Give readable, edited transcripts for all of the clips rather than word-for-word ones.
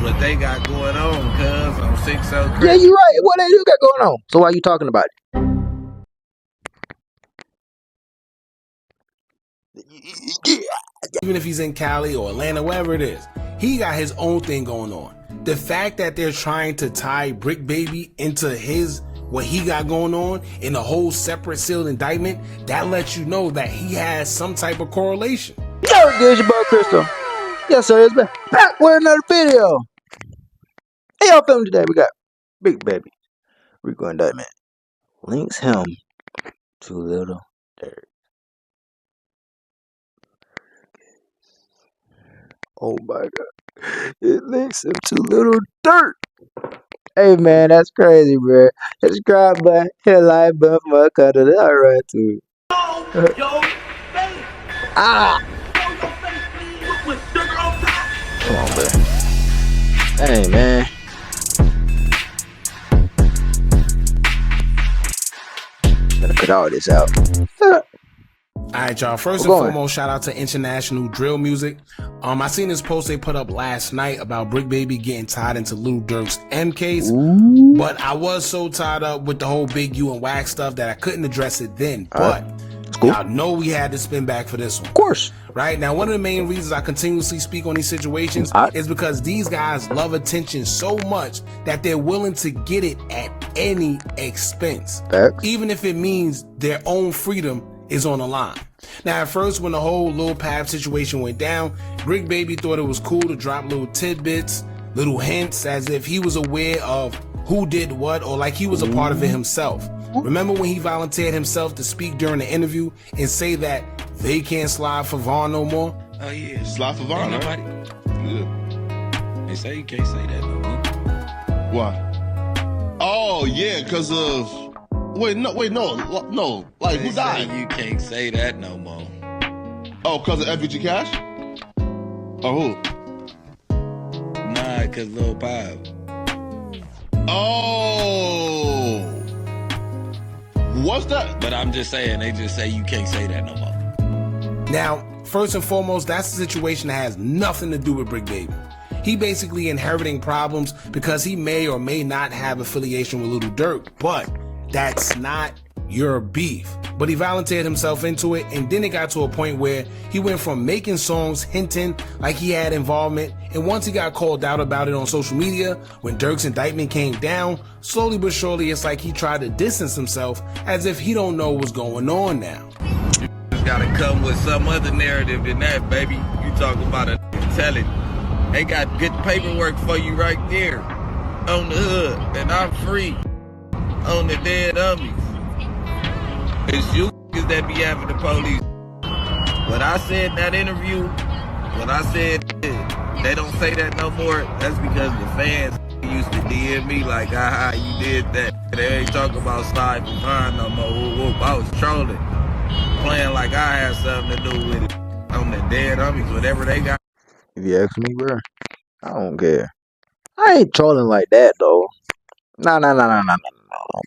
what they got going on, cuz, on 6 Yeah, you right. What they do got going on? So why you talking about it? Even if he's in Cali or Atlanta, wherever it is, he got his own thing going on. The fact that they're trying to tie Bricc Baby into what he got going on in a whole separate sealed indictment, that lets you know that he has some type of correlation. Yo, there's your boy Crystal. Yes, sir. It's back with another video. Hey, y'all, film today. We got Bricc Baby Rico indictment links him to Lil Durk. Oh my God, it links him to Lil Durk. Hey man, that's crazy, bro. Subscribe button, hit a like button for a cut of it. All right to it. Ah! Come on, bro. Dang, man. Gotta cut all this out. Alright, y'all. First and foremost, shout out to International Drill Music. I seen this post they put up last night about Bricc Baby getting tied into Lil Durk's M case. Ooh. But I was so tied up with the whole Big U and Wax stuff that I couldn't address it then. But y'all know we had to spin back for this one. Of course. Right? Now, one of the main reasons I continuously speak on these situations is because these guys love attention so much that they're willing to get it at any expense. Even if it means their own freedom is on the line. Now, at first, when the whole Lil Pap situation went down, Bricc Baby thought it was cool to drop little tidbits, little hints, as if he was aware of who did what, or like he was a part of it himself. Remember when he volunteered himself to speak during the interview and say that they can't slide for Vaughn no more? Oh yeah, slide for Vaughn. Nobody. Yeah. They say you can't say that no more. Why? Oh yeah, because of. Wait, no. Like, who died? You can't say that no more. Oh, because of FBG Cash? Or who? Nah, because Lil Pap. Oh. What's that? But I'm just saying, they just say you can't say that no more. Now, first and foremost, that's a situation that has nothing to do with Bricc Baby. He basically inheriting problems because he may or may not have affiliation with Lil Durk, but that's not your beef. But he volunteered himself into it, and then it got to a point where he went from making songs hinting like he had involvement, and once he got called out about it on social media, when Durk's indictment came down, slowly but surely it's like he tried to distance himself as if he don't know what's going on now. You just gotta come with some other narrative than that, baby. You talking about a tell it. They got good paperwork for you right there on the hood, and I'm free on the dead homies. It's you that be having the police. What I said in that interview, what I said, they don't say that no more. That's because the fans used to DM me like, aha, you did that. They ain't talking about slide for Vaughn no more. Whoop, whoop. I was trolling, playing like I had something to do with it on the dead homies, whatever they got. If you ask me, bro, I don't care. I ain't trolling like that, though. No.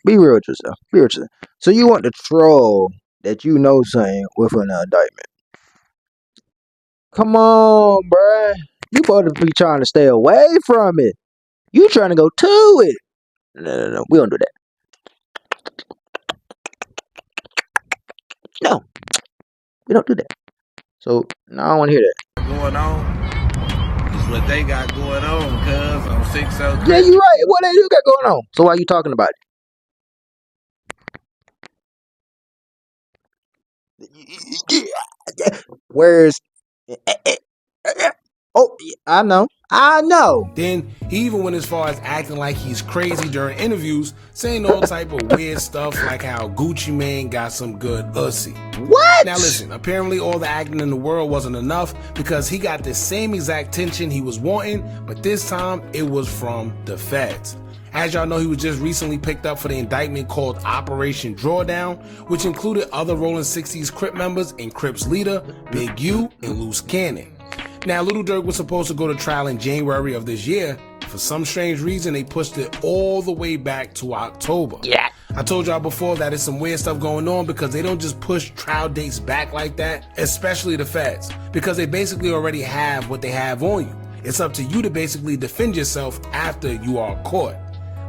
Be real with yourself. Be real with yourself. So you want to troll that you know something with an indictment? Come on, bruh. You supposed to be trying to stay away from it. You trying to go to it. No. We don't do that. No. We don't do that. So, no, I don't want to hear that. Going on is what they got going on, cuz, on 6 Yeah, you right. What they do got going on? So why you talking about it? Where's oh, I know. Then he even went as far as acting like he's crazy during interviews, saying all type of weird stuff like how Gucci Mane got some good pussy. What? Now listen, apparently all the acting in the world wasn't enough because he got the same exact tension he was wanting, but this time it was from the feds. As y'all know, he was just recently picked up for the indictment called Operation Drawdown, which included other Rolling 60s Crip members and Crips leader Big U and Loose Cannon. Now, Lil Durk was supposed to go to trial in January of this year. For some strange reason, they pushed it all the way back to October. Yeah. I told y'all before that there's some weird stuff going on because they don't just push trial dates back like that, especially the feds, because they basically already have what they have on you. It's up to you to basically defend yourself after you are caught.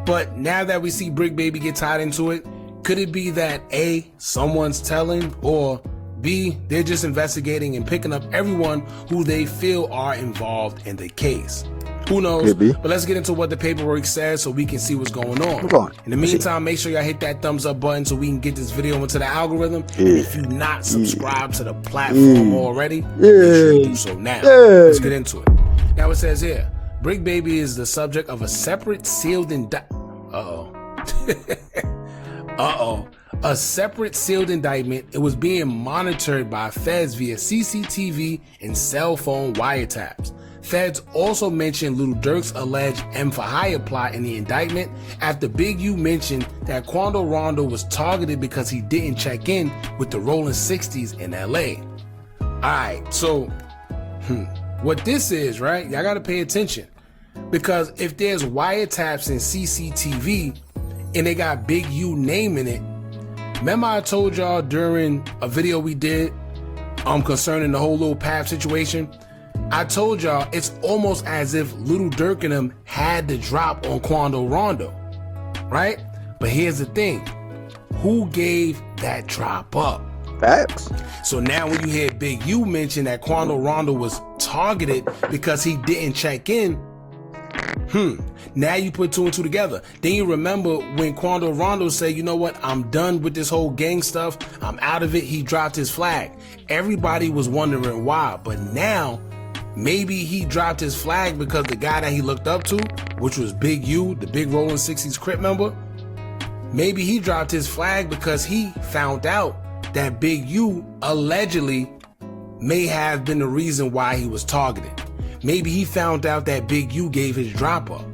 But now that we see Bricc Baby get tied into it, could it be that A, someone's telling, or B, they're just investigating and picking up everyone who they feel are involved in the case? Who knows? But let's get into what the paperwork says so we can see what's going on. In the meantime, make sure y'all hit that thumbs up button so we can get this video into the algorithm. And if you're not subscribed to the platform already, make sure you do so now. Let's get into it. Now it says here, Bricc Baby is the subject of a separate sealed indictment. A separate sealed indictment. It was being monitored by feds via CCTV and cell phone wiretaps. Feds also mentioned Lil Durk's alleged M for Hire plot in the indictment after Big U mentioned that Quando Rondo was targeted because he didn't check in with the Rolling 60s in LA. Alright, so what this is, right? Y'all gotta pay attention. Because if there's wiretaps and CCTV and they got Big U name in it, remember I told y'all during a video we did concerning the whole Lil Pap situation? I told y'all it's almost as if Lil Durk and them had the drop on Quando Rondo, right? But here's the thing. Who gave that drop up? Facts. So now when you hear Big U mention that Quando Rondo was targeted because he didn't check in, now you put two and two together. Then you remember when Quando Rondo said, you know what, I'm done with this whole gang stuff, I'm out of it, he dropped his flag. Everybody was wondering why, but now maybe he dropped his flag because the guy that he looked up to, which was Big U, the big Rolling 60s Crip member, maybe he dropped his flag because he found out that Big U allegedly may have been the reason why he was targeted. Maybe he found out that Big U gave his drop up.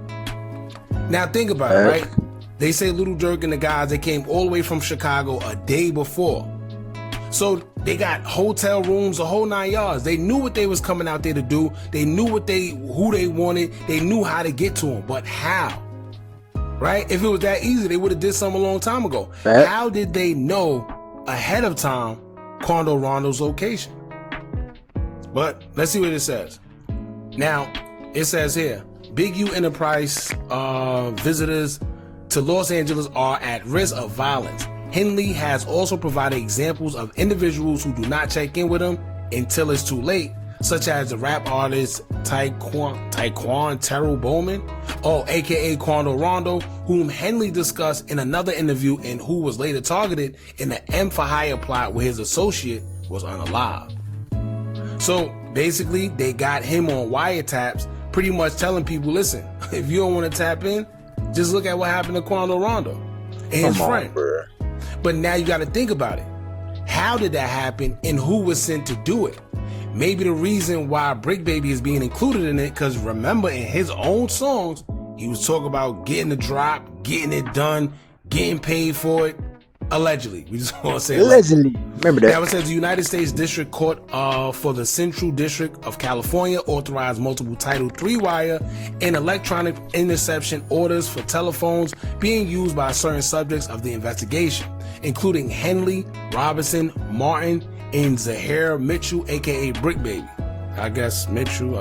Now think about it, right? They say Lil Durk and the guys, they came all the way from Chicago a day before. So they got hotel rooms, the whole 9 yards. They knew what they was coming out there to do. They knew who they wanted. They knew how to get to them. But how? Right? If it was that easy, they would have did something a long time ago. How did they know ahead of time Quando Rondo's location? But let's see what it says. Now, it says here, Big U Enterprise visitors to Los Angeles are at risk of violence. Henley has also provided examples of individuals who do not check in with him until it's too late, such as the rap artist Taekwon Terrell Bowman, aka Quando Rondo, whom Henley discussed in another interview and who was later targeted in the M for Hire plot where his associate was unalive. So basically, they got him on wiretaps, pretty much telling people, listen, if you don't want to tap in, just look at what happened to Quando Rondo and his friend. But now you got to think about it. How did that happen and who was sent to do it? Maybe the reason why Bricc Baby is being included in it, because remember in his own songs, he was talking about getting the drop, getting it done, getting paid for it. Allegedly. We just want to say allegedly. Remember that. Now it says the United States District Court for the Central District of California authorized multiple Title III wire and electronic interception orders for telephones being used by certain subjects of the investigation, including Henley, Robinson, Martin, and Zahir Mitchell, aka Bricc Baby. I guess Mitchell,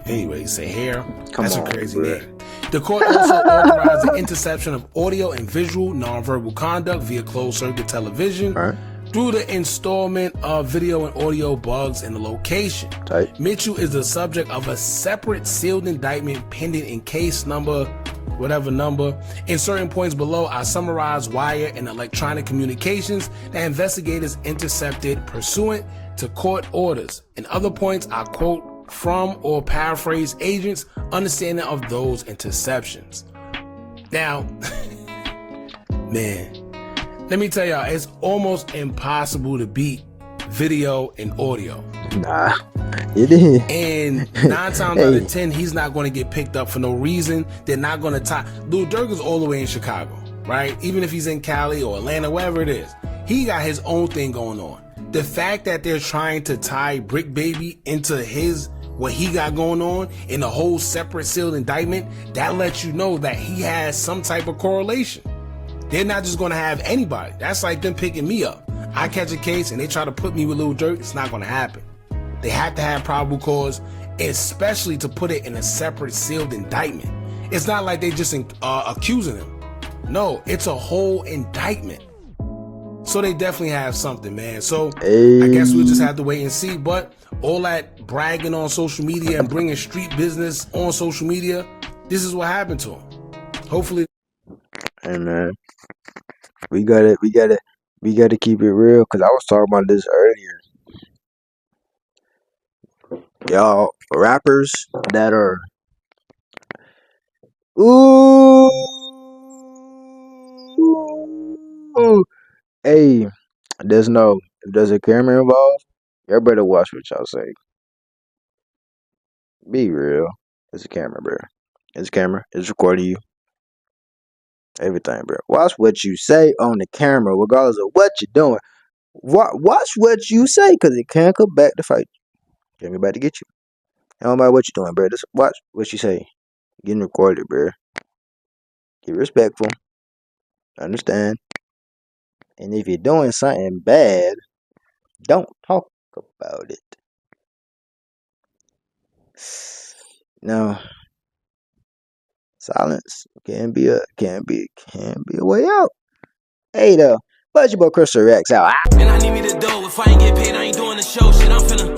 anyway, Zahir. That's a crazy name. The court also authorized the interception of audio and visual nonverbal conduct via closed-circuit television through the installment of video and audio bugs in the location. Mitchell is the subject of a separate sealed indictment pending in case number, whatever number. In certain points below, I summarize wire and electronic communications that investigators intercepted pursuant to court orders. In other points, I quote from or paraphrase agents' understanding of those interceptions. Now, man, let me tell y'all, it's almost impossible to beat video and audio. Nah, it is. And 9 times out of 10, he's not going to get picked up for no reason. They're not going to tie. Lil Durk is all the way in Chicago, right? Even if he's in Cali or Atlanta, wherever it is, he got his own thing going on. The fact that they're trying to tie Bricc Baby into what he got going on in a whole separate sealed indictment, that lets you know that he has some type of correlation. They're not just going to have anybody. That's like them picking me up. I catch a case and they try to put me with Lil Durk, it's not going to happen. They have to have probable cause, especially to put it in a separate sealed indictment. It's not like they just accusing him. No, it's a whole indictment. So they definitely have something, man. So I guess we'll just have to wait and see. But all that bragging on social media and bringing street business on social media, this is what happened to him. Hopefully. Hey man, we gotta keep it real, because I was talking about this earlier. Y'all rappers that are hey, if there's a camera involved, y'all better watch what y'all say. Be real. It's a camera, bro. It's a camera. It's recording you. Everything, bro. Watch what you say on the camera, regardless of what you're doing. Watch what you say, because it can't come back to fight you. Can't come back to get you. I don't matter what you're doing, bro. Just watch what you say. Getting recorded, bro. Get respectful. Understand. And if you're doing something bad, don't talk about it. No. Silence can be a way out. Hey though, but your boy Crystal Rex out. And I need me to do. If I ain't get paid, I ain't doing the show. Shit, I'm finna